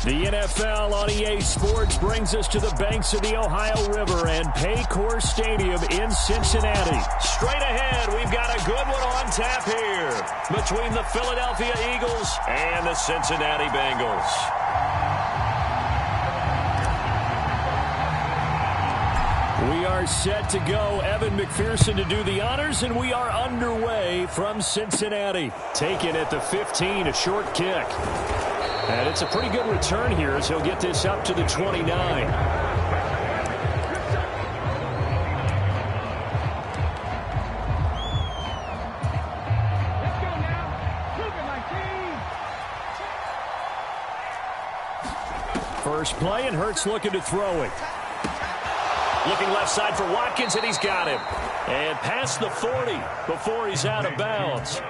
The NFL on EA Sports brings us to the banks of the Ohio River and Paycor Stadium in Cincinnati. Straight ahead, we've got a good one on tap here between the Philadelphia Eagles and the Cincinnati Bengals. We are set to go. Evan McPherson to do the honors, and we are underway from Cincinnati. Taken at the 15, a short kick. And it's a pretty good return here as he'll get this up to the 29. First play, and Hurts looking to throw it. Looking left side for Watkins, and he's got him. And past the 40 before he's out of bounds.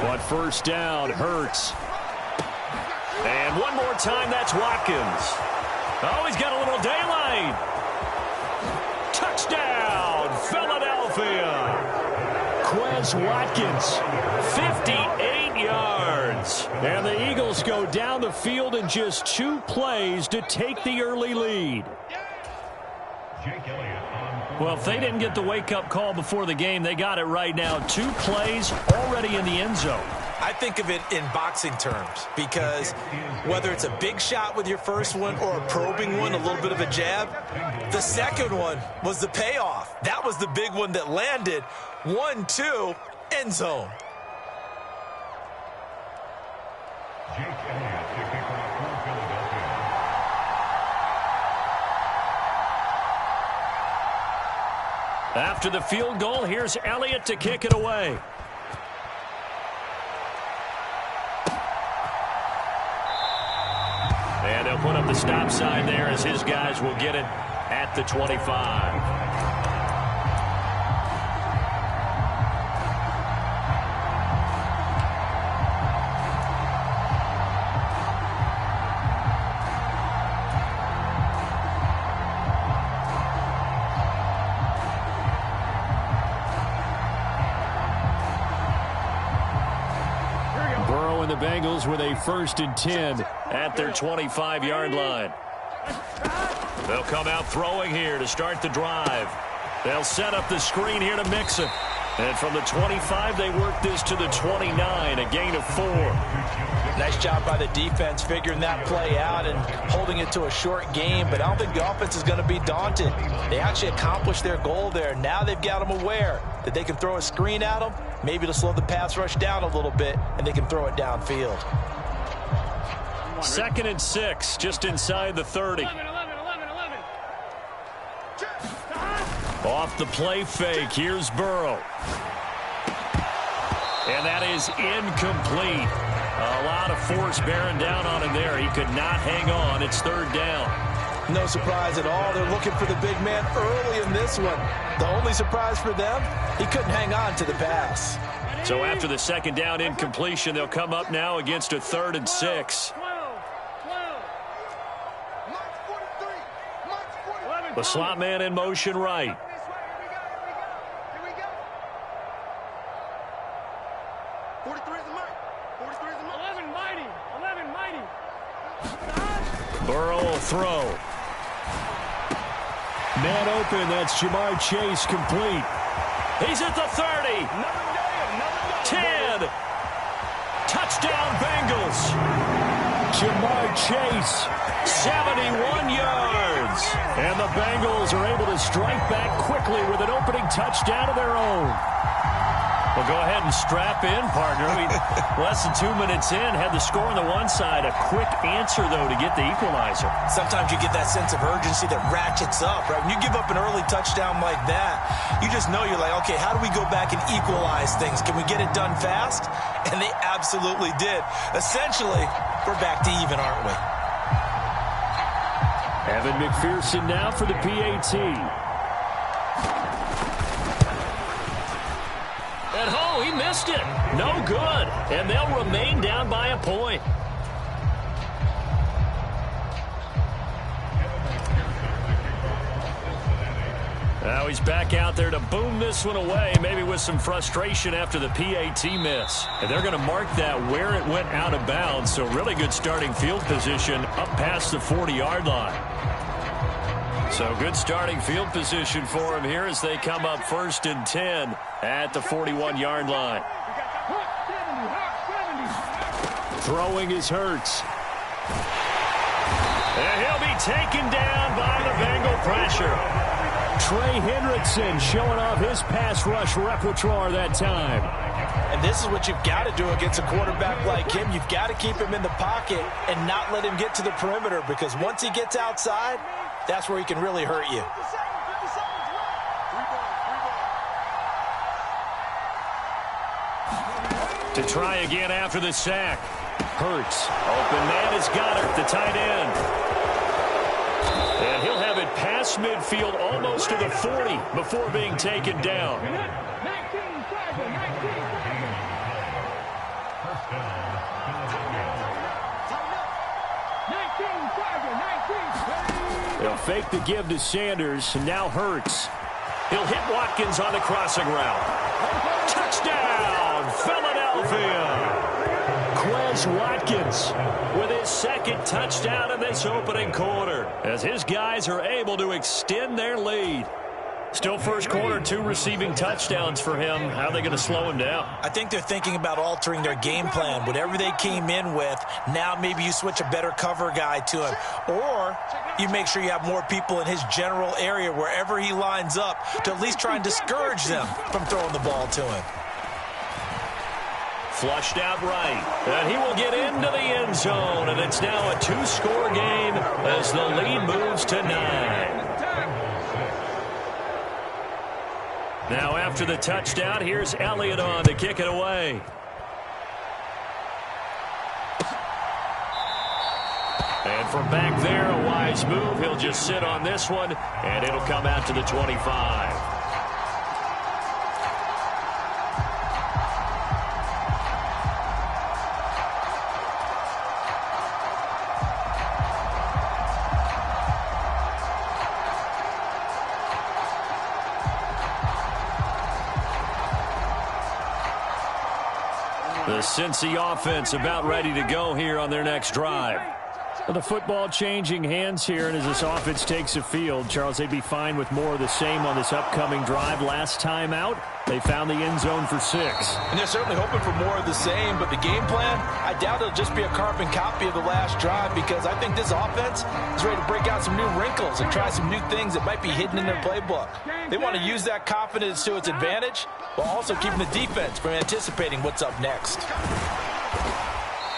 But first down, Hurts. And one more time, that's Watkins. Oh, he's got a little daylight. Touchdown, Philadelphia. Quez Watkins, 58 yards. And the Eagles go down the field in just 2 plays to take the early lead. Well, if they didn't get the wake-up call before the game, they got it right now. 2 plays already in the end zone. I think of it in boxing terms because whether it's a big shot with your first one or a probing one, a little bit of a jab, the second one was the payoff. That was the big one that landed. 1-2, end zone. After the field goal, here's Elliott to kick it away. And they'll put up the stop sign there as his guys will get it at the 25. The Bengals with a 1st and 10 at their 25-yard line. They'll come out throwing here to start the drive. They'll set up the screen here to mix it. And from the 25, they work this to the 29, a gain of 4. Nice job by the defense figuring that play out and holding it to a short game, but I don't think the offense is going to be daunted. They actually accomplished their goal there. Now they've got them aware that they can throw a screen at them, maybe to slow the pass rush down a little bit, and they can throw it downfield. 2nd and 6, just inside the 30. Off the play fake, here's Burrow. And that is incomplete. A lot of force bearing down on him there. He could not hang on. It's 3rd down. No surprise at all. They're looking for the big man early in this one. The only surprise for them, he couldn't hang on to the pass. So after the 2nd down incompletion, they'll come up now against a 3rd and 6. The slot man in motion right. Burrow will throw. Man open, that's Jamar Chase complete. He's at the 30. 10. Touchdown Bengals. Jamar Chase, 71 yards. And the Bengals are able to strike back quickly with an opening touchdown of their own. Well, go ahead and strap in, partner. We less than 2 minutes in, had the score on the one side. A quick answer, though, to get the equalizer. Sometimes you get that sense of urgency that ratchets up, right? When you give up an early touchdown like that, you just know you're like, okay, how do we go back and equalize things? Can we get it done fast? And they absolutely did. Essentially, we're back to even, aren't we? Evan McPherson now for the PAT. At home, he missed it. No good. And they'll remain down by a point. Now he's back out there to boom this one away, maybe with some frustration after the PAT miss. And they're going to mark that where it went out of bounds, so really good starting field position up past the 40-yard line. So good starting field position for him here as they come up 1st and 10 at the 41-yard line. Throwing is Hurts. And he'll be taken down by the Bengal pressure. Trey Hendrickson showing off his pass rush repertoire that time. And this is what you've got to do against a quarterback like him. You've got to keep him in the pocket and not let him get to the perimeter, because once he gets outside, that's where he can really hurt you. To try again after the sack. Hurts. Open man is Goddard, the tight end. And he'll have it past midfield almost to the 40 before being taken down. They'll fake the give to Sanders, and now Hurts. He'll hit Watkins on the crossing route. Touchdown, Philadelphia! Quez Watkins with his second touchdown in this opening quarter as his guys are able to extend their lead. Still first quarter, 2 receiving touchdowns for him. How are they going to slow him down? I think they're thinking about altering their game plan. Whatever they came in with, now maybe you switch a better cover guy to him. Or you make sure you have more people in his general area wherever he lines up to at least try and discourage them from throwing the ball to him. Flushed out right, and he will get into the end zone, and it's now a 2-score game as the lead moves to 9. Now after the touchdown, here's Elliott on to kick it away. And from back there, a wise move. He'll just sit on this one, and it'll come out to the 25. The Cincy offense about ready to go here on their next drive. Well, the football changing hands here, and as this offense takes the field, Charles, they'd be fine with more of the same on this upcoming drive. Last time out, they found the end zone for 6. And they're certainly hoping for more of the same, but the game plan, I doubt it'll just be a carbon copy of the last drive, because I think this offense is ready to break out some new wrinkles and try some new things that might be hidden in their playbook. They want to use that confidence to its advantage, while also keeping the defense from anticipating what's up next.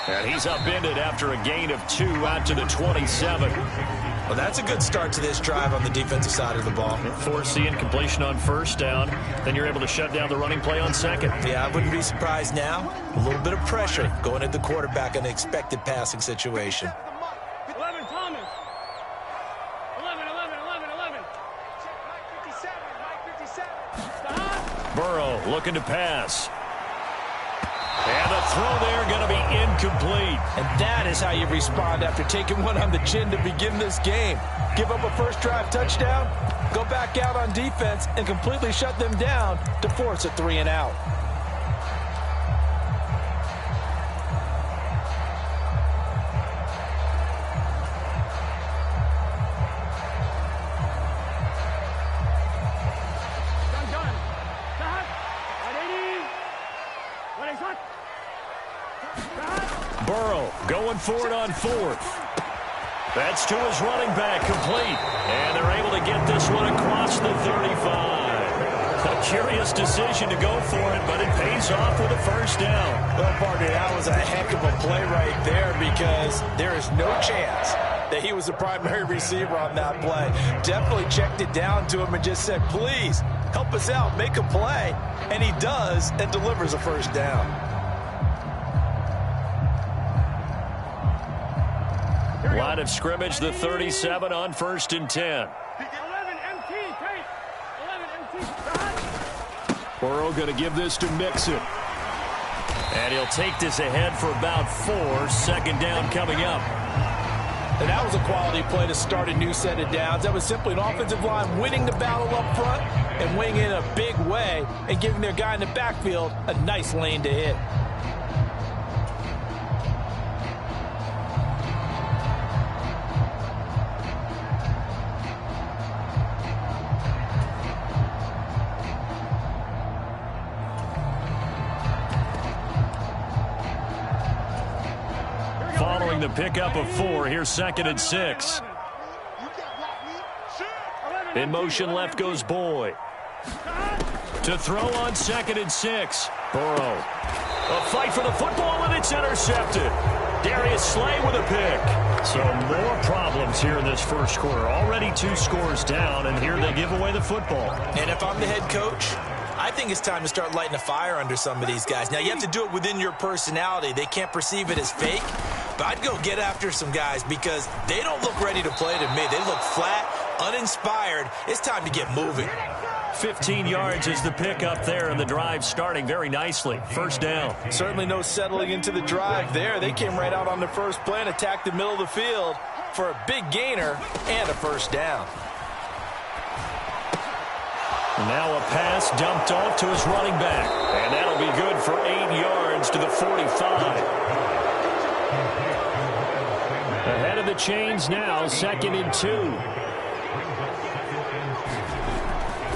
And he's upended after a gain of 2 out to the 27. Well, that's a good start to this drive on the defensive side of the ball. Force the incompletion on first down. Then you're able to shut down the running play on second. Yeah, I wouldn't be surprised now. A little bit of pressure going at the quarterback in an expected passing situation. 11, Thomas. 11. Mike 57. Burrow looking to pass. And the throw there going to be incomplete. And that is how you respond after taking one on the chin to begin this game. Give up a first drive touchdown, go back out on defense, and completely shut them down to force a 3-and-out. Burrow going for it on 4th. That's to his running back, complete. And they're able to get this one across the 35. A curious decision to go for it, but it pays off with a first down. Well, partner, that was a heck of a play right there, because there is no chance that he was the primary receiver on that play. Definitely checked it down to him and just said, please, help us out, make a play. And he does, and delivers a first down. Line of scrimmage, the 37 on 1st and 10. 11 MT, Tate. 11 MT. Burrow going to give this to Mixon. And he'll take this ahead for about 4. Second down coming up. And that was a quality play to start a new set of downs. That was simply an offensive line winning the battle up front and winning in a big way and giving their guy in the backfield a nice lane to hit. Following the pickup of 4, here's 2nd and 6. In motion left goes Boyd. To throw on 2nd and 6. Burrow. A fight for the football, and it's intercepted. Darius Slay with a pick. So more problems here in this first quarter. Already 2 scores down, and here they give away the football. And if I'm the head coach, I think it's time to start lighting a fire under some of these guys. Now, you have to do it within your personality. They can't perceive it as fake. But I'd go get after some guys because they don't look ready to play to me. They look flat, uninspired. It's time to get moving. 15 yards is the pickup there, and the drive starting very nicely. First down. Certainly no settling into the drive there. They came right out on the first play and attacked the middle of the field for a big gainer and a first down. Now a pass dumped off to his running back. And that'll be good for 8 yards to the 45. Ahead of the chains now, 2nd and 2.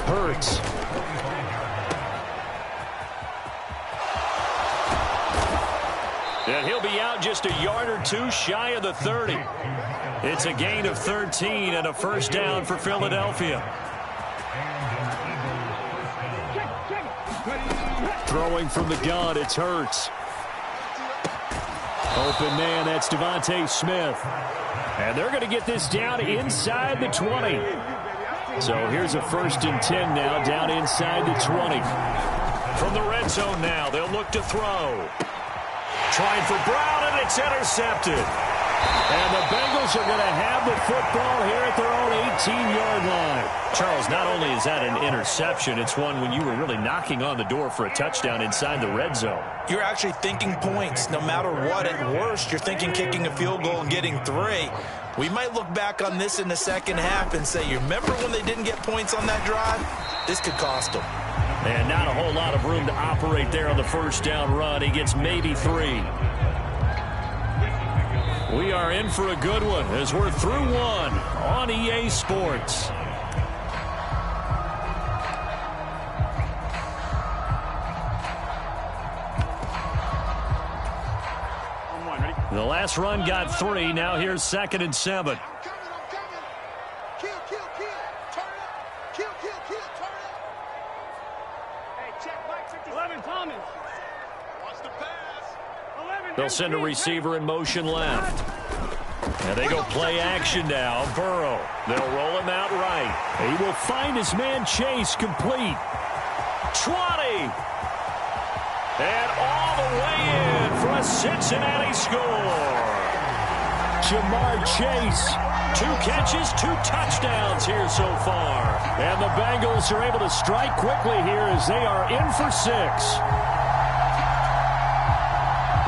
Hurts. And he'll be out just a yard or 2 shy of the 30. It's a gain of 13 and a first down for Philadelphia. Throwing from the gun, it's Hurts. Open man, that's Devontae Smith. And they're going to get this down inside the 20. So here's a 1st and 10 now, down inside the 20. From the red zone now, they'll look to throw. Trying for Brown, and it's intercepted. And the Bengals are going to have the football here at their own 18-yard line. Charles, not only is that an interception, it's one when you were really knocking on the door for a touchdown inside the red zone. You're actually thinking points. No matter what, at worst, you're thinking kicking a field goal and getting 3. We might look back on this in the second half and say, you remember when they didn't get points on that drive? This could cost them. And not a whole lot of room to operate there on the first down run. He gets maybe 3. We are in for a good one as we're through 1 on EA Sports. The last run got 3. Now here's 2nd and 7. They'll send a receiver in motion left. And they go play action now. Burrow. They'll roll him out right. He will find his man Chase complete. 20. And all the way in for a Cincinnati score. Jamar Chase. 2 catches, 2 touchdowns here so far. And the Bengals are able to strike quickly here as they are in for 6.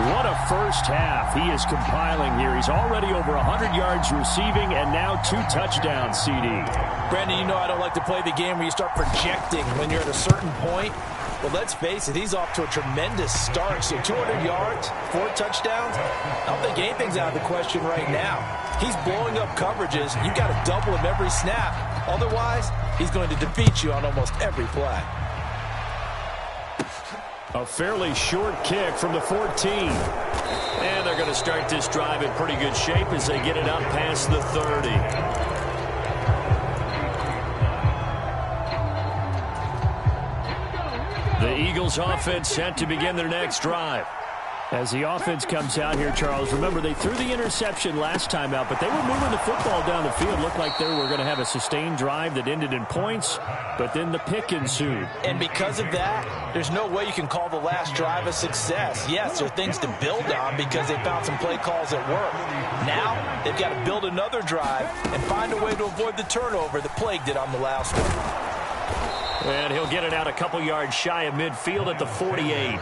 What a first half he is compiling here. He's already over 100 yards receiving and now 2 touchdowns, CD. Brandon, you know I don't like to play the game where you start projecting when you're at a certain point. Well, let's face it, he's off to a tremendous start. So 200 yards, 4 touchdowns. I don't think anything's out of the question right now. He's blowing up coverages. You've got to double him every snap. Otherwise, he's going to defeat you on almost every play. A fairly short kick from the 14. And they're going to start this drive in pretty good shape as they get it up past the 30. The Eagles offense set to begin their next drive. As the offense comes out here, Charles, remember they threw the interception last time out, but they were moving the football down the field. Looked like they were going to have a sustained drive that ended in points, but then the pick ensued. And because of that, there's no way you can call the last drive a success. Yes, there are things to build on because they found some play calls at work. Now, they've got to build another drive and find a way to avoid the turnover that plagued it on the last one. And he'll get it out a couple yards shy of midfield at the 48.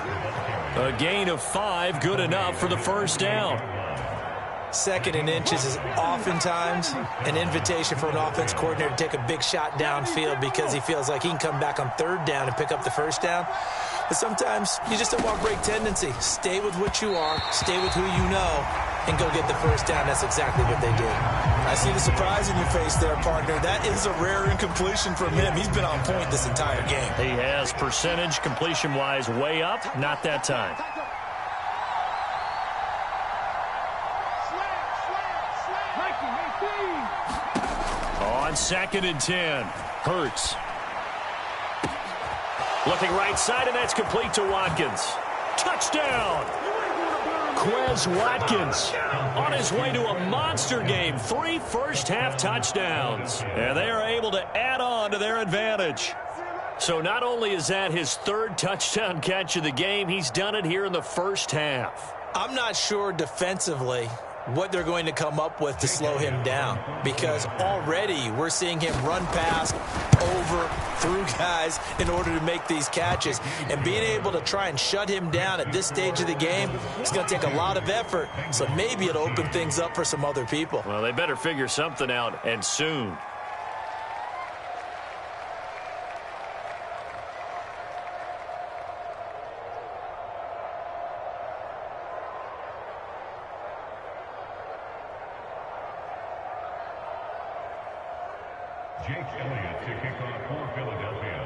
A gain of 5, good enough for the first down. Second and inches is oftentimes an invitation for an offense coordinator to take a big shot downfield because he feels like he can come back on third down and pick up the first down. But sometimes you just don't want break tendency. Stay with what you are, stay with who you know, and go get the first down. That's exactly what they did. I see the surprise in your face there, partner. That is a rare incompletion from him. He's been on point this entire game. He has percentage completion-wise way up. Not that time. On 2nd and 10, Hurts. Looking right side, and that's complete to Watkins. Touchdown! Quez Watkins on his way to a monster game. 3 first-half touchdowns. And they are able to add on to their advantage. So not only is that his 3rd touchdown catch of the game, he's done it here in the first half. I'm not sure defensively what they're going to come up with to slow him down, because already we're seeing him run past, over, through guys in order to make these catches. And being able to try and shut him down at this stage of the game, it's going to take a lot of effort, so maybe it'll open things up for some other people. Well, they better figure something out, and soon. Jake Elliott to kick off for Philadelphia.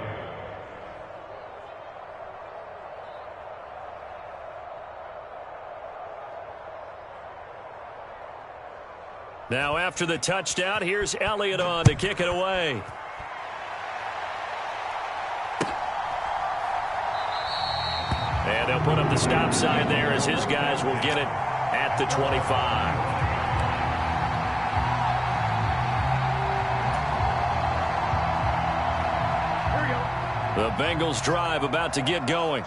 Now after the touchdown, here's Elliott on to kick it away. And they'll put up the stop sign there as his guys will get it at the 25. The Bengals drive about to get going.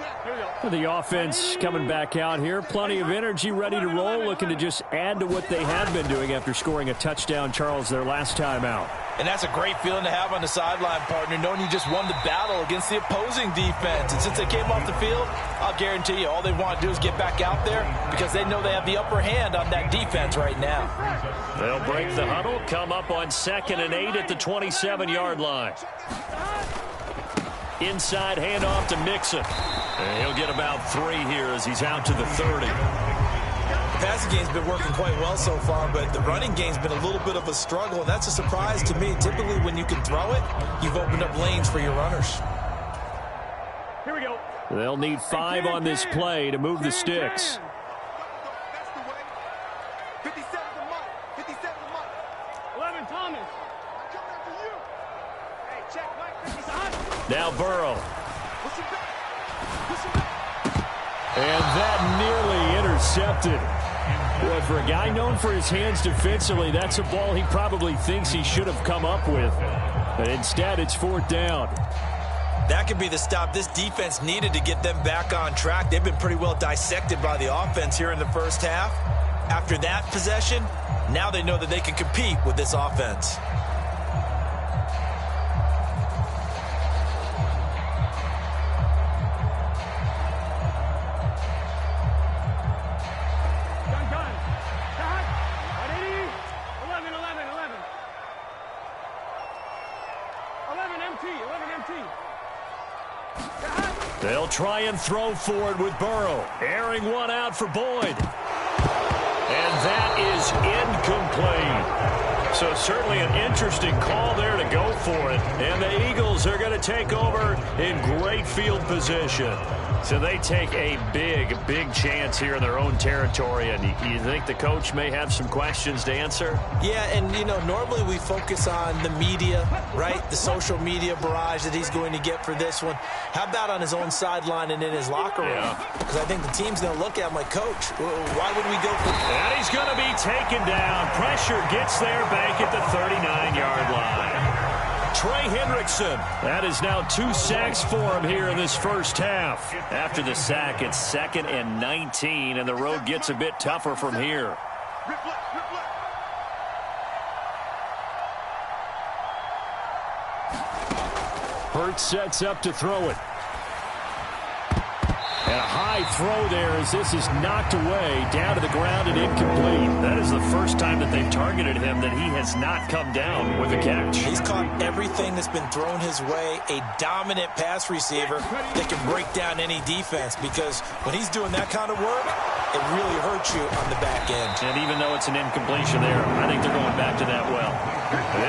The offense coming back out here. Plenty of energy, ready to roll, looking to just add to what they had been doing after scoring a touchdown, Charles, their last time out. And that's a great feeling to have on the sideline, partner, knowing you just won the battle against the opposing defense. And since they came off the field, I'll guarantee you all they want to do is get back out there because they know they have the upper hand on that defense right now. They'll break the huddle, come up on 2nd and 8 at the 27-yard line. Inside handoff to Mixon. And he'll get about 3 here as he's out to the 30. The passing game's been working quite well so far, but the running game's been a little bit of a struggle, and that's a surprise to me. Typically, when you can throw it, you've opened up lanes for your runners. Here we go. They'll need 5 on this play to move the sticks. That's the way. 57 to Mike. 57 to Mike. 11 Thomas. I'm coming after you. Hey, check Mike 57. Now Burrow. Push him back. Push him back. And that nearly intercepted. Well, for a guy known for his hands defensively, that's a ball he probably thinks he should have come up with. But instead, it's 4th down. That could be the stop this defense needed to get them back on track. They've been pretty well dissected by the offense here in the first half. After that possession, now they know that they can compete with this offense. They'll try and throw for it with Burrow. Airing one out for Boyd. And that is incomplete. So certainly an interesting call there to go for it. And the Eagles are going to take over in great field position. So they take a big chance here in their own territory. And you think the coach may have some questions to answer? Yeah, and, you know, normally we focus on the media, right? The social media barrage that he's going to get for this one. How about on his own sideline and in his locker room? Because I think the team's going to look at him like, Coach, why would we go for that? And he's going to be taken down. Pressure gets there back at the 39-yard line. Trey Hendrickson. That is now 2 sacks for him here in this first half. After the sack, it's 2nd and 19, and the road gets a bit tougher from here. Hurts sets up to throw it. And a high throw there as this is knocked away, down to the ground and incomplete. That is the first time that they've targeted him that he has not come down with a catch. He's caught everything that's been thrown his way, a dominant pass receiver that can break down any defense, because when he's doing that kind of work, it really hurts you on the back end. And even though it's an incompletion there, I think they're going back to that well.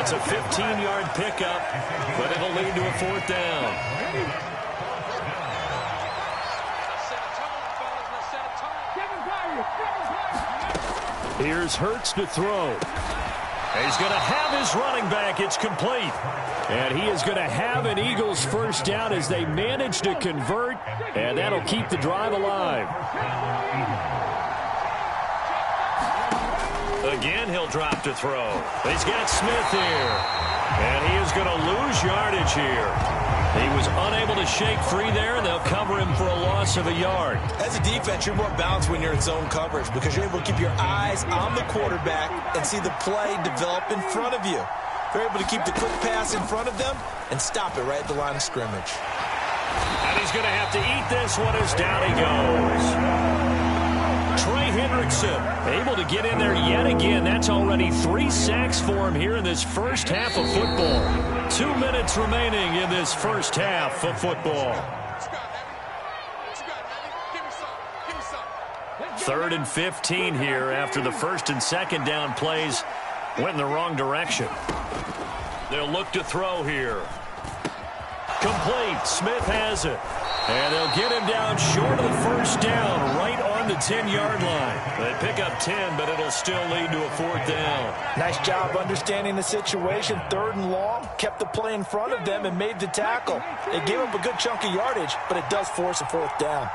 It's a 15-yard pickup, but it'll lead to a 4th down. Here's Hurts to throw. He's going to have his running back. It's complete. And he is going to have an Eagles first down as they manage to convert, and that'll keep the drive alive. Again, he'll drop to throw. He's got Smith here, and he is going to lose yardage here. He was unable to shake free there, and they'll cover him for a loss of a yard. As a defense, you're more balanced when you're in zone coverage because you're able to keep your eyes on the quarterback and see the play develop in front of you. They're able to keep the quick pass in front of them and stop it right at the line of scrimmage. And he's going to have to eat this one as down he goes. Trey Hendrickson able to get in there yet again. That's already 3 sacks for him here in this first half of football. 2 minutes remaining in this first half of football. 3rd and 15 here after the 1st and 2nd down plays went in the wrong direction. They'll look to throw here. Complete. Smith has it. And they'll get him down short of the first down, right on the 10-yard line. They pick up 10, but it'll still lead to a 4th down. Nice job understanding the situation. 3rd and long, kept the play in front of them and made the tackle. It gave up a good chunk of yardage, but it does force a 4th down.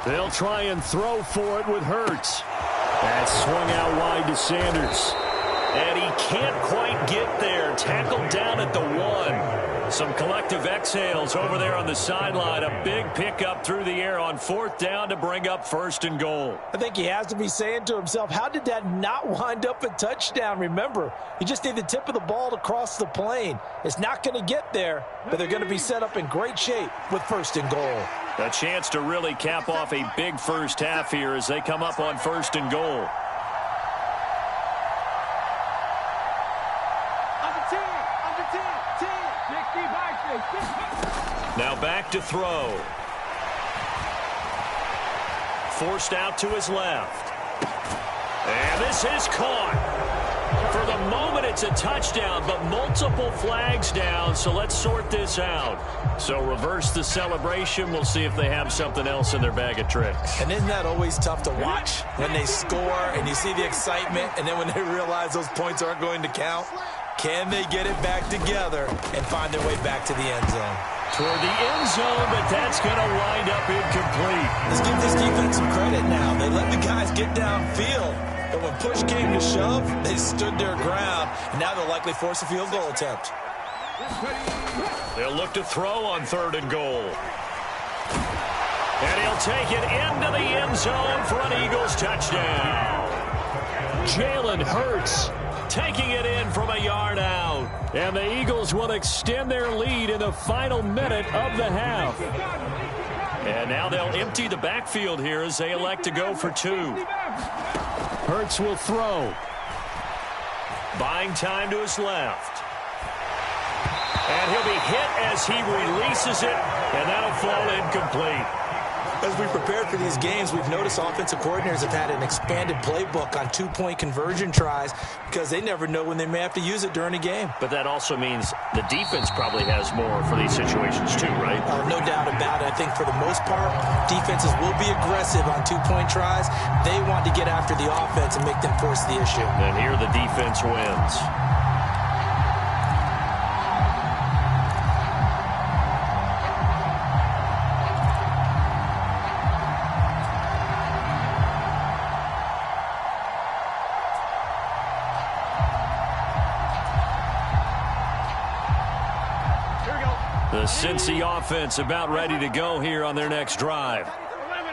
They'll try and throw for it with Hurts. That swung out wide to Sanders. And he can't quite get there. Tackled down at the 1. Some collective exhales over there on the sideline. A big pickup through the air on 4th down to bring up 1st and goal. I think he has to be saying to himself, how did that not wind up a touchdown? Remember, you just need the tip of the ball to cross the plane. It's not going to get there, but they're going to be set up in great shape with 1st and goal. A chance to really cap off a big first half here as they come up on 1st and goal. Now back to throw. Forced out to his left. And this is caught. For the moment, it's a touchdown, but multiple flags down, so let's sort this out. So reverse the celebration. We'll see if they have something else in their bag of tricks. And isn't that always tough to watch when they score and you see the excitement, and then when they realize those points aren't going to count? Can they get it back together and find their way back to the end zone? Toward the end zone, but that's going to wind up incomplete. Let's give this defense some credit now. They let the guys get downfield, but when push came to shove, they stood their ground, and now they'll likely force a field goal attempt. They'll look to throw on 3rd and goal. And he'll take it into the end zone for an Eagles touchdown. Jalen Hurts taking it in from a yard out. And the Eagles will extend their lead in the final minute of the half. And now they'll empty the backfield here as they elect to go for 2. Hurts will throw. Buying time to his left. And he'll be hit as he releases it, and that'll fall incomplete. As we prepared for these games, we've noticed offensive coordinators have had an expanded playbook on 2-point conversion tries because they never know when they may have to use it during a game. But that also means the defense probably has more for these situations too, right? No doubt about it. I think for the most part, defenses will be aggressive on 2-point tries. They want to get after the offense and make them force the issue. And here the defense wins. The Cincy offense about ready to go here on their next drive.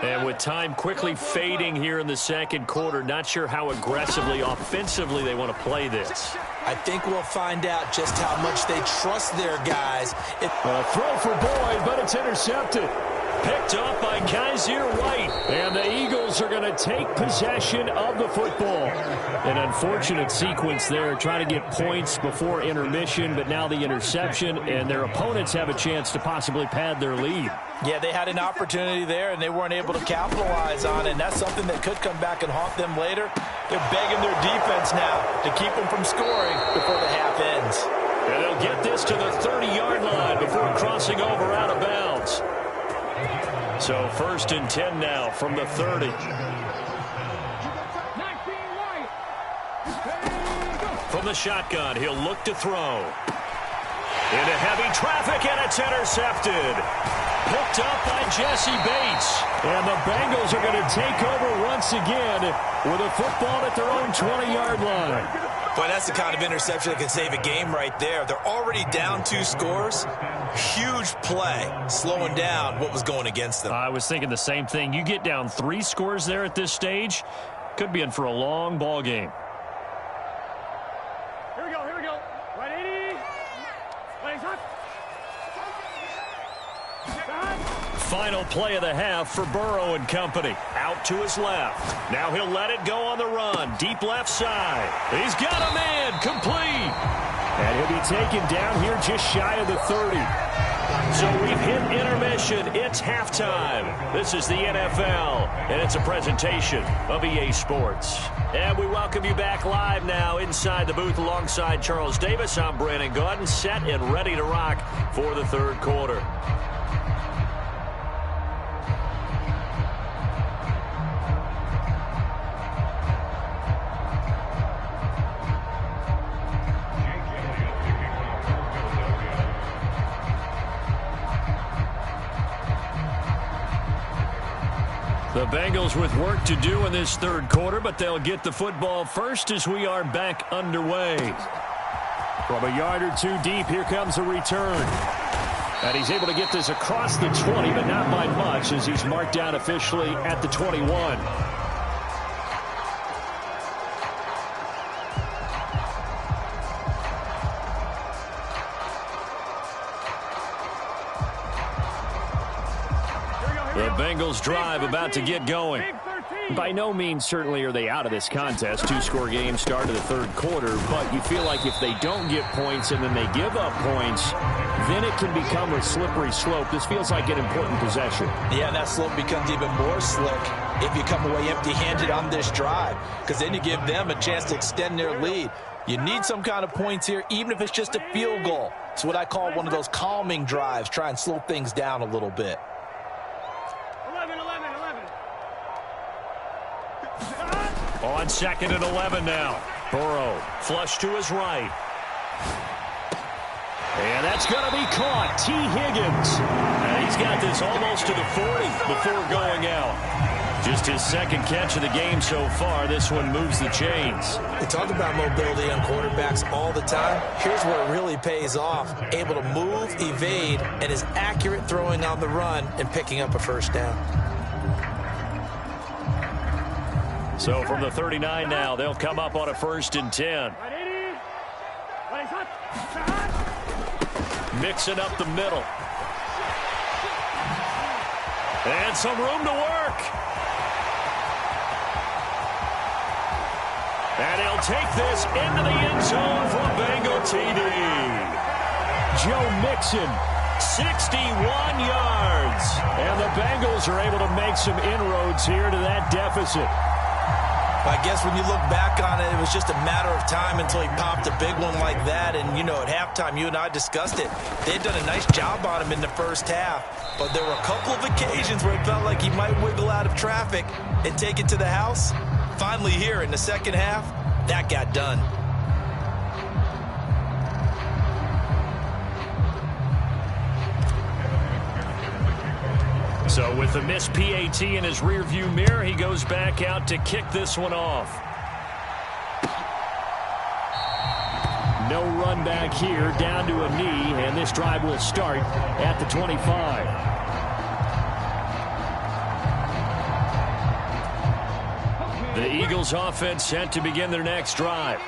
And with time quickly fading here in the second quarter, not sure how aggressively, offensively they want to play this. I think we'll find out just how much they trust their guys. A throw for Boyd, but it's intercepted. Picked up by Kaiser White. And the Eagles are going to take possession of the football. An unfortunate sequence there, trying to get points before intermission, but now the interception, and their opponents have a chance to possibly pad their lead. Yeah, they had an opportunity there, and they weren't able to capitalize on it, and that's something that could come back and haunt them later. They're begging their defense now to keep them from scoring before the half ends. And they'll get this to the 30-yard line before crossing over out of bounds. So 1st and 10 now from the 30. From the shotgun, he'll look to throw. Into heavy traffic, and it's intercepted. Picked up by Jesse Bates. And the Bengals are going to take over once again with a football at their own 20-yard line. Boy, that's the kind of interception that can save a game right there. They're already down 2 scores. Huge play, slowing down what was going against them. I was thinking the same thing. You get down 3 scores there at this stage, could be in for a long ball game. Here we go. Right 80. Right hot. Final play of the half for Burrow and company. Out to his left. Now he'll let it go on the run. Deep left side. He's got a man. Complete. And he'll be taken down here just shy of the 30. So we've hit intermission. It's halftime. This is the NFL, and it's a presentation of EA Sports. And we welcome you back live now inside the booth alongside Charles Davis. I'm Brandon Gaudin, set and ready to rock for the third quarter. The Bengals with work to do in this third quarter, but they'll get the football first as we are back underway. From a yard or 2 deep, here comes a return. And he's able to get this across the 20, but not by much as he's marked down officially at the 21. The Bengals drive about to get going. By no means certainly are they out of this contest. 2-score game start of the third quarter, but you feel like if they don't get points and then they give up points, then it can become a slippery slope. This feels like an important possession. Yeah, and that slope becomes even more slick if you come away empty-handed on this drive, because then you give them a chance to extend their lead. You need some kind of points here, even if it's just a field goal. It's what I call one of those calming drives. Try and slow things down a little bit. 11. On 2nd and 11 now. Burrow flush to his right. And that's going to be caught. T. Higgins. And he's got this almost to the 40 before going out. Just his second catch of the game so far. This one moves the chains. We talk about mobility on quarterbacks all the time. Here's where it really pays off. Able to move, evade, and is accurate throwing on the run and picking up a first down. So from the 39 now, they'll come up on a 1st and 10. Mixing up the middle. And some room to work. And he'll take this into the end zone for a Bengal TD. Joe Mixon, 61 yards. And the Bengals are able to make some inroads here to that deficit. I guess when you look back on it, it was just a matter of time until he popped a big one like that. And, you know, at halftime, you and I discussed it. They'd done a nice job on him in the first half. But there were a couple of occasions where it felt like he might wiggle out of traffic and take it to the house. Finally here in the second half, that got done. So with the missed PAT in his rearview mirror, he goes back out to kick this one off. No run back here, down to a knee, and this drive will start at the 25. The Eagles offense set to begin their next drive.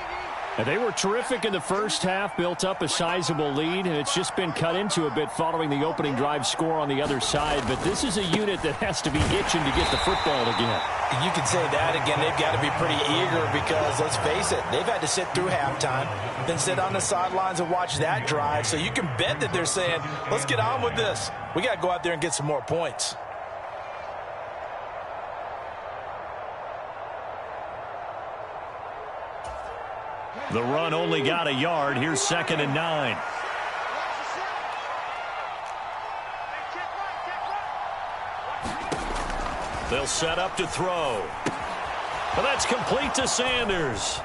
And they were terrific in the first half, built up a sizable lead, and it's just been cut into a bit following the opening drive score on the other side. But this is a unit that has to be itching to get the football again. You can say that again. They've got to be pretty eager because, let's face it, they've had to sit through halftime, then sit on the sidelines and watch that drive. So you can bet that they're saying, let's get on with this. We got to go out there and get some more points. The run only got a yard. Here's 2nd and 9. They'll set up to throw. But that's complete to Sanders.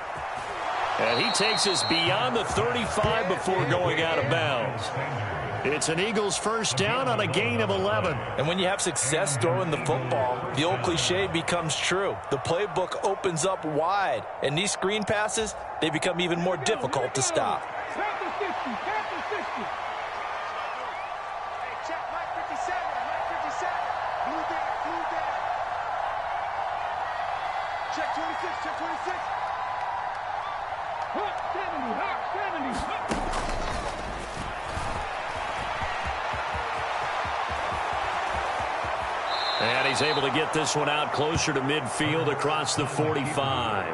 And he takes us beyond the 35 before going out of bounds. It's an Eagles first down on a gain of 11. And when you have success throwing the football, the old cliche becomes true. The playbook opens up wide. And these screen passes, they become even more difficult to stop. Check 26, check 26. Hot 70, hot 70. And he's able to get this one out closer to midfield across the 45.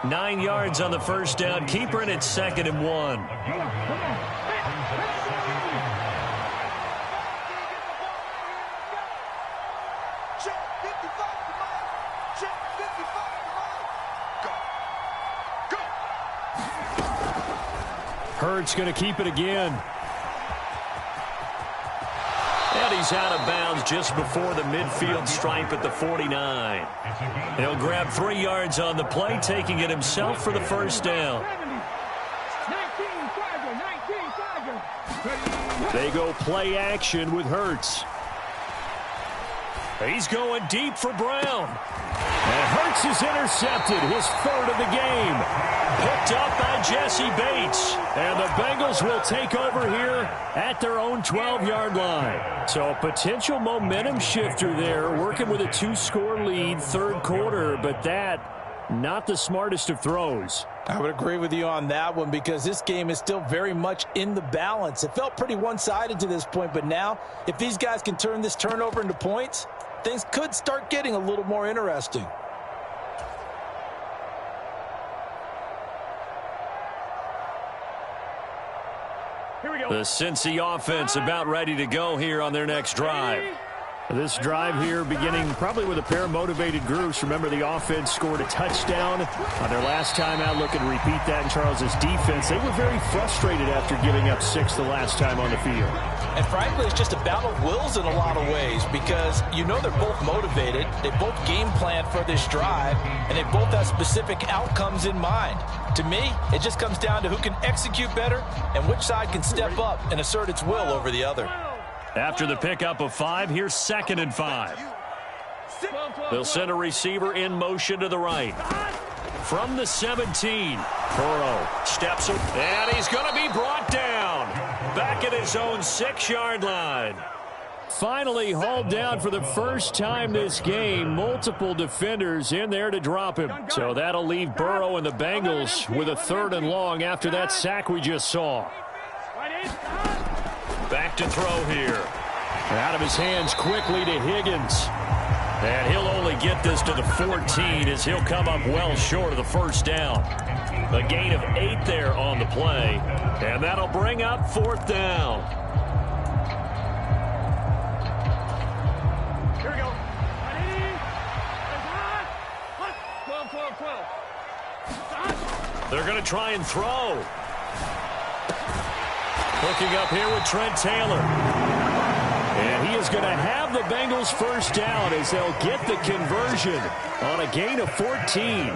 9 yards on the first down. Keeper, and it's 2nd and 1. Hurts going to keep it again. And he's out of bounds just before the midfield stripe at the 49. He'll grab 3 yards on the play, taking it himself for the first down. They go play action with Hurts. He's going deep for Brown. And Hurts is intercepted, his 3rd of the game. Picked up by Jesse Bates. And the Bengals will take over here at their own 12-yard line. So a potential momentum shifter there, working with a 2-score lead, 3rd quarter, but that, not the smartest of throws. I would agree with you on that one because this game is still very much in the balance. It felt pretty one-sided to this point, but now if these guys can turn this turnover into points, things could start getting a little more interesting. The Cincy offense about ready to go here on their next drive. This drive here beginning probably with a pair of motivated groups. Remember, the offense scored a touchdown on their last time out. Looking to repeat that in Charles's defense. They were very frustrated after giving up 6 the last time on the field. And frankly, it's just a battle of wills in a lot of ways because you know they're both motivated. They both game plan for this drive, and they both have specific outcomes in mind. To me, it just comes down to who can execute better and which side can step up and assert its will over the other. After the pickup of 5, here's 2nd and 5. They'll send a receiver in motion to the right. From the 17, Burrow steps up, and he's going to be brought down. Back at his own 6-yard line. Finally hauled down for the first time this game. Multiple defenders in there to drop him. So that'll leave Burrow and the Bengals with a 3rd and long after that sack we just saw. Back to throw here. Out of his hands quickly to Higgins. And he'll only get this to the 14 as he'll come up well short of the first down. A gain of 8 there on the play. And that'll bring up 4th down. Here we go. 12. They're going to try and throw. Hooking up here with Trent Taylor. And he is going to have the Bengals first down as they'll get the conversion on a gain of 14.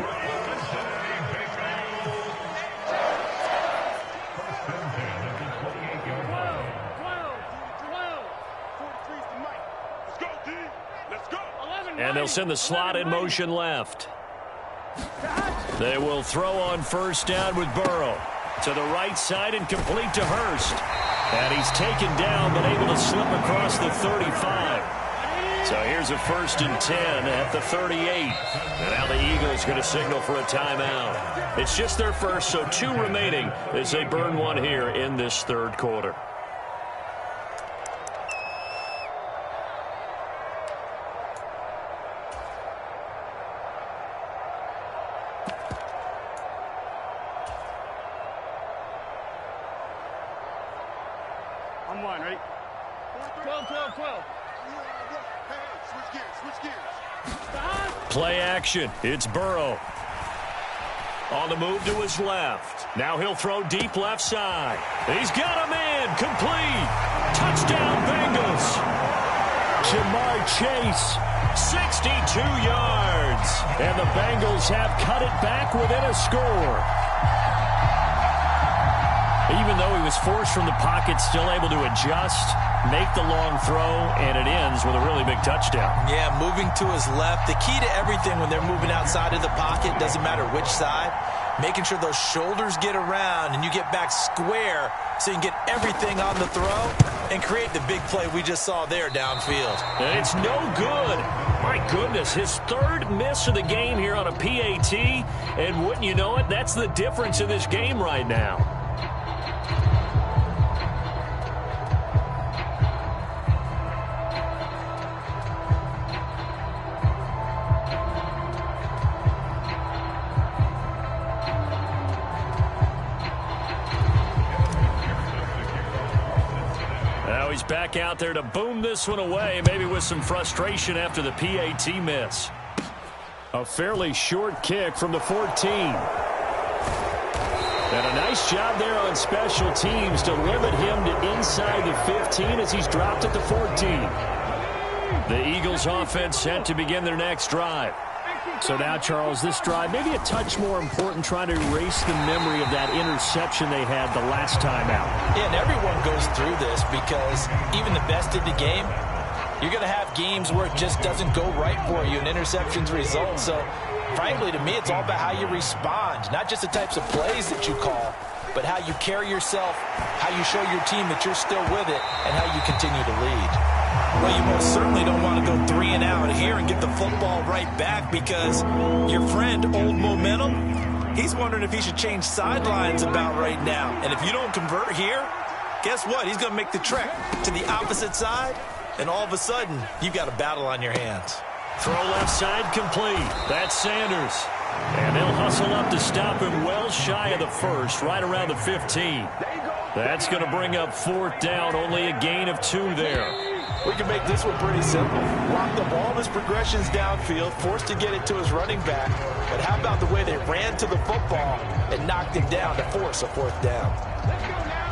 And they'll send the slot in motion left. They will throw on first down with Burrow. To the right side and complete to Hurst. And he's taken down but able to slip across the 35. So here's a 1st and 10 at the 38. And now the Eagles going to signal for a timeout. It's just their first, so 2 remaining as they burn one here in this 3rd quarter. I'm one, ready? 12, 12, 12. Switch gears. Play action. It's Burrow. On the move to his left. Now he'll throw deep left side. He's got a man. Complete. Touchdown Bengals. Jamar Chase, 62 yards. And the Bengals have cut it back within a score. Even though he was forced from the pocket, still able to adjust, make the long throw, and it ends with a really big touchdown. Yeah, moving to his left. The key to everything when they're moving outside of the pocket, doesn't matter which side, making sure those shoulders get around and you get back square so you can get everything on the throw and create the big play we just saw there downfield. And it's no good. My goodness, his 3rd miss of the game here on a PAT, and wouldn't you know it, that's the difference in this game right now. Now he's back out there to boom this one away, maybe with some frustration after the PAT miss. A fairly short kick from the 14. And a nice job there on special teams to limit him to inside the 15 as he's dropped at the 14. The Eagles offense set to begin their next drive. So now, Charles, this drive maybe a touch more important, trying to erase the memory of that interception they had the last time out. Yeah, and everyone goes through this because even the best in the game, you're going to have games where it just doesn't go right for you and interceptions result. So, frankly, to me, it's all about how you respond, not just the types of plays that you call, but how you carry yourself, how you show your team that you're still with it, and how you continue to lead. Well, you most certainly don't want to go 3 and out here and get the football right back because your friend, Old Momentum, he's wondering if he should change sidelines about right now. And if you don't convert here, guess what? He's going to make the trek to the opposite side, and all of a sudden, you've got a battle on your hands. Throw left side complete. That's Sanders. And they'll hustle up to stop him well shy of the 1st, right around the 15. That's going to bring up 4th down, only a gain of 2 there. We can make this one pretty simple. Lock up all of his progressions downfield, forced to get it to his running back. But how about the way they ran to the football and knocked him down to force a 4th down? Let's go now.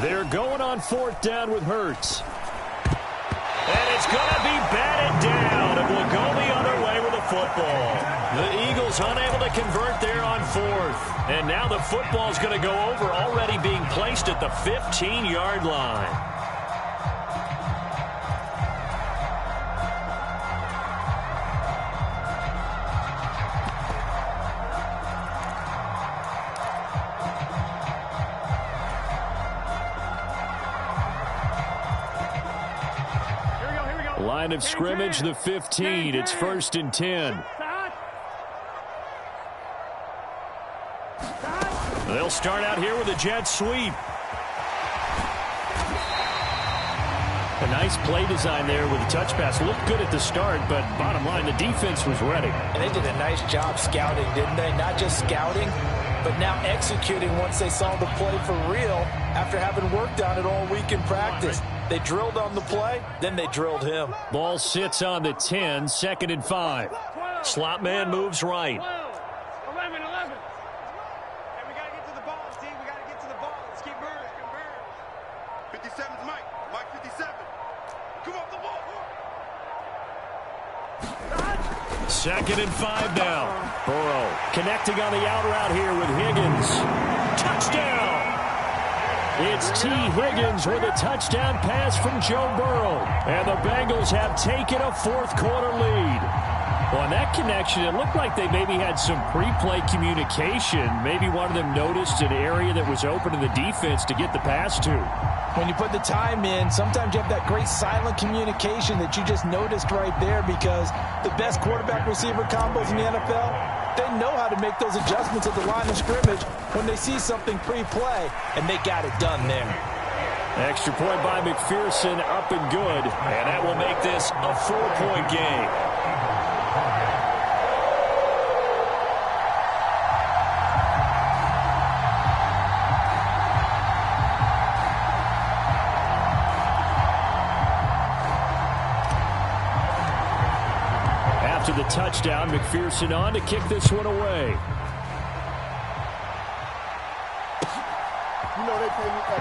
They're going on 4th down with Hurts. And it's going to be batted down, and we'll go the other way with the football. The Eagles unable to convert there on 4th. And now the football's going to go over, already being placed at the 15-yard line. Line of scrimmage, the 15. It's 1st and 10. They'll start out here with a jet sweep. A nice play design there with a touch pass. Looked good at the start, but bottom line, the defense was ready. And they did a nice job scouting, didn't they? Not just scouting, but now executing once they saw the play for real after having worked on it all week in practice. They drilled on the play, then they drilled him. Ball sits on the 10, 2nd and 5. Slot man moves right. 11. Hey, we got to get to the ball, team. We got to get to the ball. Let's keep moving. 57's Mike. Mike 57. Come off the ball. 2nd and 5 now. Burrow connecting on the out route here with Higgins. Touchdown! It's T. Higgins with a touchdown pass from Joe Burrow. And the Bengals have taken a 4th quarter lead. Well, on that connection, it looked like they maybe had some pre-play communication. Maybe one of them noticed an area that was open to the defense to get the pass to. When you put the time in, sometimes you have that great silent communication that you just noticed right there, because the best quarterback-receiver combos in the NFL, they know how to make those adjustments at the line of scrimmage when they see something pre-play, and they got it done there. Extra point by McPherson, up and good, and that will make this a 4-point game. After the touchdown, McPherson on to kick this one away.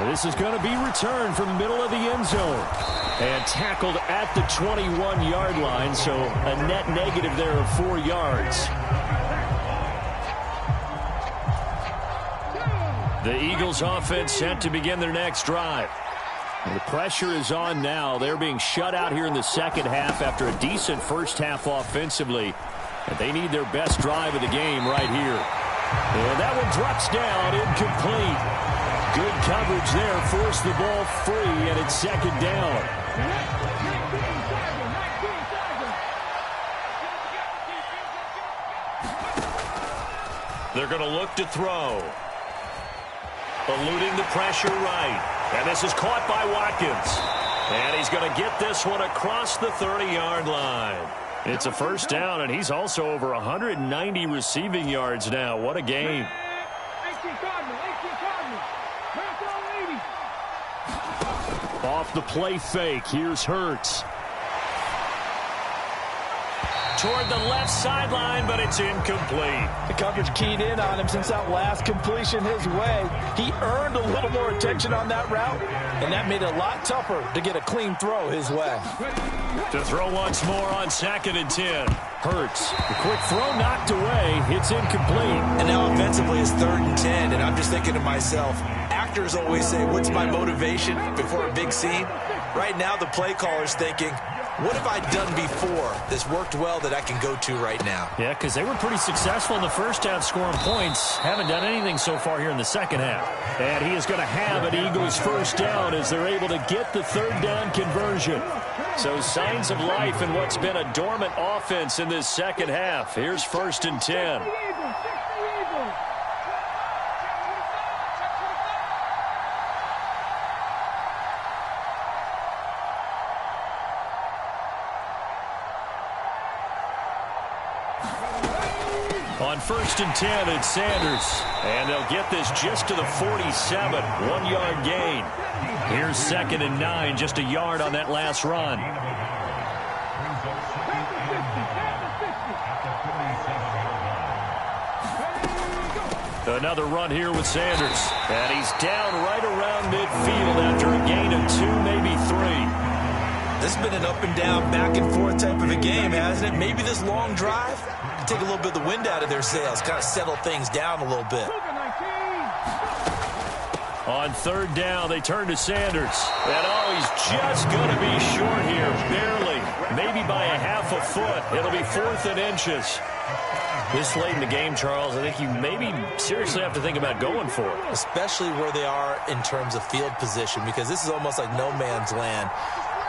This is going to be returned from the middle of the end zone. And tackled at the 21-yard line, so a net negative there of 4 yards. The Eagles offense set to begin their next drive. The pressure is on now. They're being shut out here in the second half after a decent first half offensively. And they need their best drive of the game right here. And that one drops down, incomplete. Good coverage there, forced the ball free, and it's second down. They're going to look to throw. Eluding the pressure right. And this is caught by Watkins. And he's going to get this one across the 30-yard line. It's a first down, and he's also over 190 receiving yards now. What a game. Off the play fake, here's Hurts. Toward the left sideline, but it's incomplete. The coverage keyed in on him since that last completion his way. He earned a little more attention on that route, and that made it a lot tougher to get a clean throw his way. To throw once more on 2nd and 10. Hurts. The quick throw knocked away. It's incomplete. And now offensively it's 3rd and 10, and I'm just thinking to myself, actors always say, what's my motivation before a big scene? Right now the play caller's thinking, what have I done before that's worked well that I can go to right now? Yeah, because they were pretty successful in the first half scoring points. Haven't done anything so far here in the second half. And he is going to have an Eagles first down as they're able to get the 3rd down conversion. So signs of life in what's been a dormant offense in this second half. Here's 1st and 10. On 1st and 10, it's Sanders. And they'll get this just to the 47. 1-yard gain. Here's 2nd and 9, just a yard on that last run. Another run here with Sanders. And he's down right around midfield after a gain of 2, maybe 3. This has been an up and down, back and forth type of a game, hasn't it? Maybe this long drive can take a little bit of the wind out of their sails, kind of settle things down a little bit. On 3rd down, they turn to Sanders. And he's just going to be short here, barely. Maybe by a half a foot. It'll be 4th and inches. This late in the game, Charles, I think you maybe seriously have to think about going for it. Especially where they are in terms of field position, because this is almost like no man's land.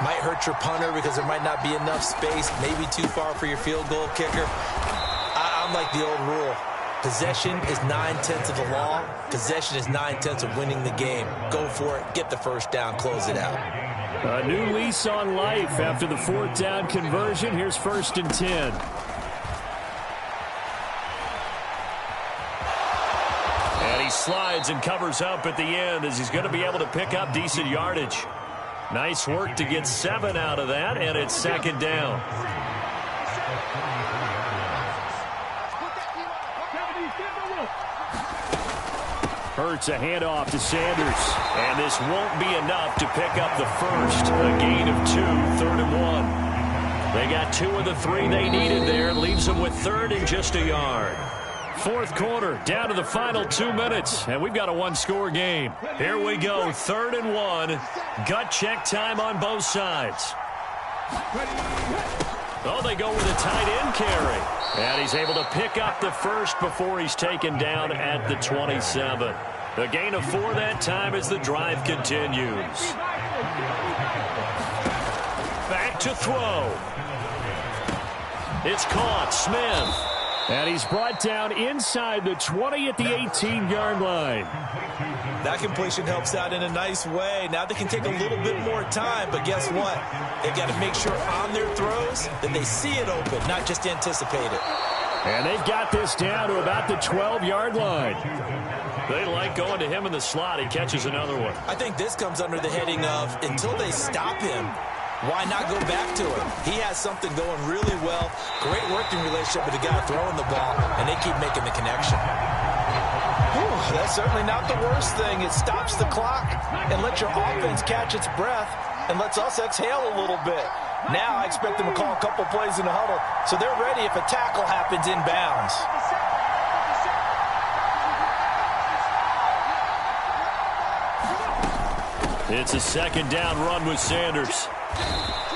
Might hurt your punter because there might not be enough space, maybe too far for your field goal kicker. I'm like the old rule. Possession is 9/10 of the law. Possession is 9/10 of winning the game. Go for it. Get the first down. Close it out. A new lease on life after the 4th down conversion. Here's 1st and 10. And he slides and covers up at the end as he's going to be able to pick up decent yardage. Nice work to get 7 out of that, and it's 2nd down. Hurts a handoff to Sanders. And this won't be enough to pick up the first. A gain of 2, 3rd and 1. They got 2 of the 3 they needed there. Leaves them with 3rd and just a yard. 4th quarter, down to the final 2 minutes. And we've got a 1-score game. Here we go, 3rd and 1. Gut check time on both sides. Oh, they go with a tight end carry. And he's able to pick up the first before he's taken down at the 27. A gain of 4 that time as the drive continues. Back to throw. It's caught. Smith. And he's brought down inside the 20 at the 18-yard line. That completion helps out in a nice way. Now they can take a little bit more time, but guess what? They've got to make sure on their throws that they see it open, not just anticipate it. And they've got this down to about the 12-yard line. They like going to him in the slot. He catches another one. I think this comes under the heading of until they stop him, why not go back to him? He has something going really well. Great working relationship with the guy throwing the ball, and they keep making the connection. Whew, that's certainly not the worst thing. It stops the clock and lets your offense catch its breath and lets us exhale a little bit. Now I expect them to call a couple plays in the huddle so they're ready if a tackle happens inbounds. It's a second down run with Sanders.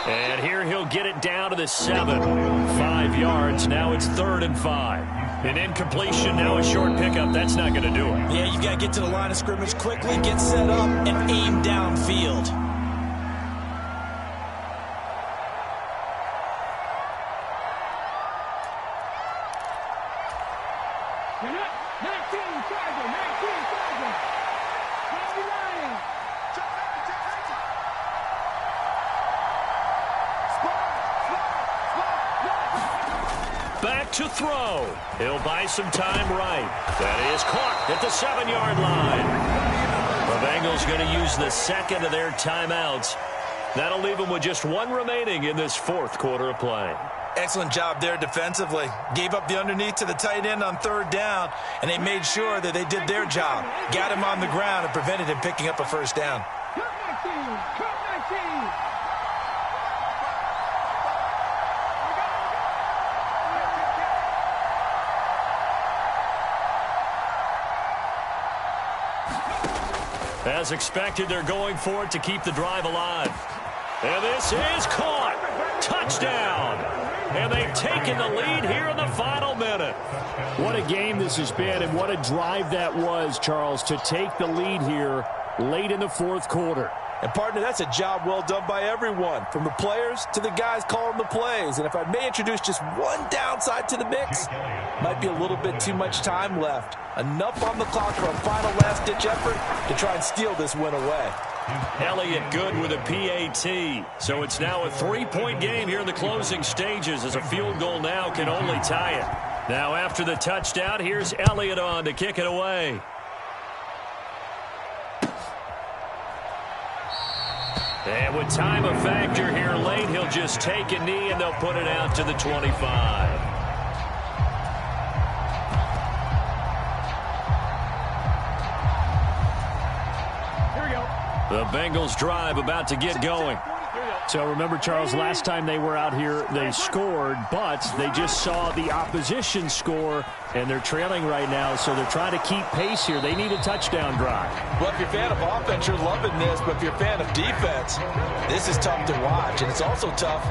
And here he'll get it down to the 7. 5 yards. Now it's 3rd and 5. An incompletion, now a short pickup. That's not going to do it. Yeah, you got to get to the line of scrimmage quickly, get set up, and aim downfield. Back to throw. He'll buy some time right. That is caught at the 7-yard line. The Bengals going to use the second of their timeouts. That'll leave them with just 1 remaining in this 4th quarter of play. Excellent job there defensively. Gave up the underneath to the tight end on 3rd down, and they made sure that they did their job. Got him on the ground and prevented him picking up a first down. As expected, they're going for it to keep the drive alive. And this is caught. Touchdown. And they've taken the lead here in the final minute. What a game this has been, and what a drive that was, Charles, to take the lead here late in the 4th quarter. And, partner, that's a job well done by everyone, from the players to the guys calling the plays. And if I may introduce just one downside to the mix, might be a little bit too much time left. Enough on the clock for a final last-ditch effort to try and steal this win away. Elliott good with a PAT. So it's now a 3-point game here in the closing stages, as a field goal now can only tie it. Now after the touchdown, here's Elliott on to kick it away. And with time a factor here late, he'll just take a knee and they'll put it out to the 25. The Bengals drive about to get going. So remember, Charles, last time they were out here, they scored, but they just saw the opposition score, and they're trailing right now, so they're trying to keep pace here. They need a touchdown drive. Well, if you're a fan of offense, you're loving this, but if you're a fan of defense, this is tough to watch, and it's also tough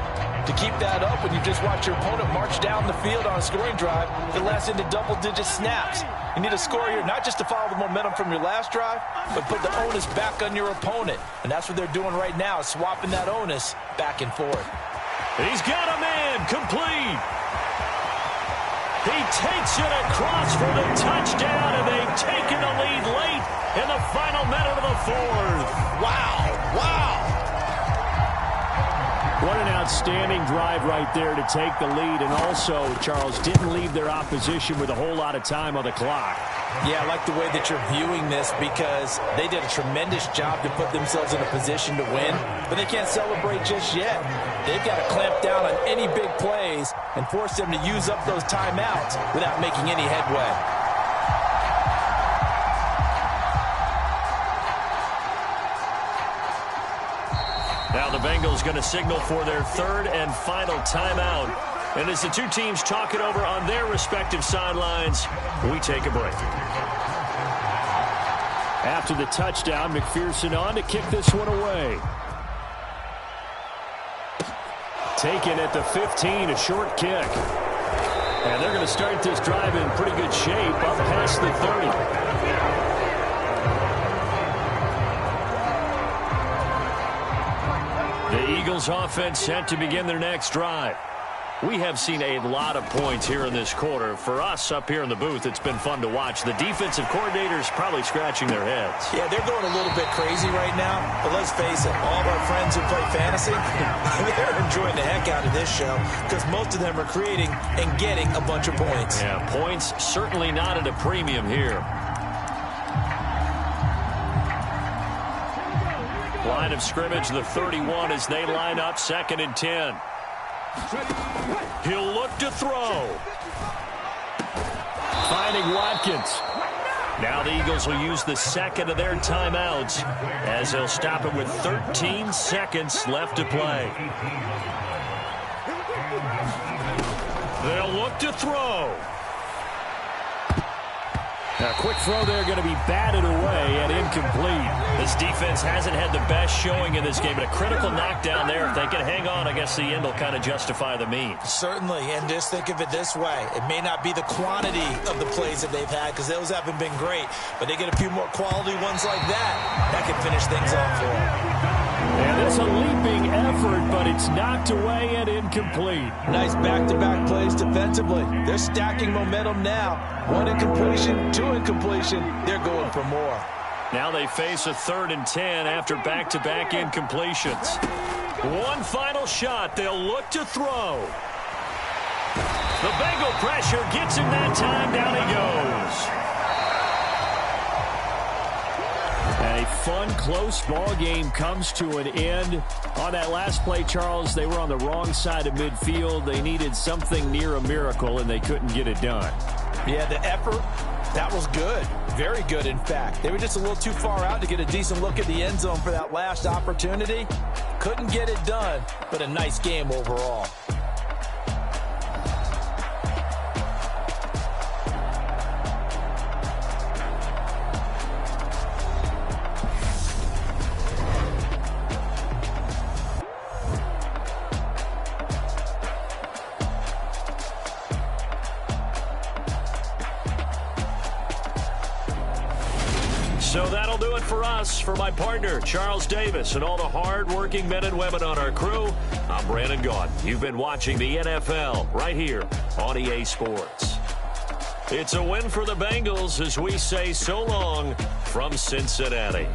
to keep that up when you just watch your opponent march down the field on a scoring drive that lasts into double-digit snaps. You need a score here, not just to follow the momentum from your last drive, but put the onus back on your opponent. And that's what they're doing right now, swapping that onus back and forth. He's got a man complete. He takes it across for the touchdown, and they've taken the lead late in the final minute of the 4th. Wow, wow. What an outstanding drive right there to take the lead. And also, Charles, didn't leave their opposition with a whole lot of time on the clock. Yeah, I like the way that you're viewing this, because they did a tremendous job to put themselves in a position to win, but they can't celebrate just yet. They've got to clamp down on any big plays and force them to use up those timeouts without making any headway. Now the Bengals going to signal for their 3rd and final timeout. And as the two teams talk it over on their respective sidelines, we take a break. After the touchdown, McPherson on to kick this one away. Taken at the 15, a short kick. And they're going to start this drive in pretty good shape up past the 30. The Eagles offense set to begin their next drive. We have seen a lot of points here in this quarter. For us up here in the booth, it's been fun to watch. The defensive coordinators probably scratching their heads. Yeah, they're going a little bit crazy right now. But let's face it, all of our friends who play fantasy, they're enjoying the heck out of this show because most of them are creating and getting a bunch of points. Yeah, points certainly not at a premium here. Line of scrimmage, the 31 as they line up 2nd and 10. He'll look to throw. Finding Watkins. Now the Eagles will use the second of their timeouts as they'll stop it with 13 seconds left to play. They'll look to throw. A quick throw there going to be batted away and incomplete. This defense hasn't had the best showing in this game, but a critical knockdown there. If they can hang on, I guess the end will kind of justify the means. Certainly, and just think of it this way. It may not be the quantity of the plays that they've had because those haven't been great, but they get a few more quality ones like that can finish things off for them. And it's a leaping effort, but it's knocked away and incomplete. Nice back-to-back plays defensively. They're stacking momentum now. 1 incompletion, 2 incompletion. They're going for more. Now they face a 3rd and 10 after back-to-back incompletions. One final shot. They'll look to throw. The Bengal pressure gets him that time. Down he goes. A fun, close ball game comes to an end. On that last play, Charles, they were on the wrong side of midfield. They needed something near a miracle, and they couldn't get it done. Yeah, the effort, that was good. Very good, in fact. They were just a little too far out to get a decent look at the end zone for that last opportunity. Couldn't get it done, but a nice game overall. So that'll do it for us. For my partner, Charles Davis, and all the hard-working men and women on our crew, I'm Brandon Gaudin. You've been watching the NFL right here on EA Sports. It's a win for the Bengals as we say so long from Cincinnati.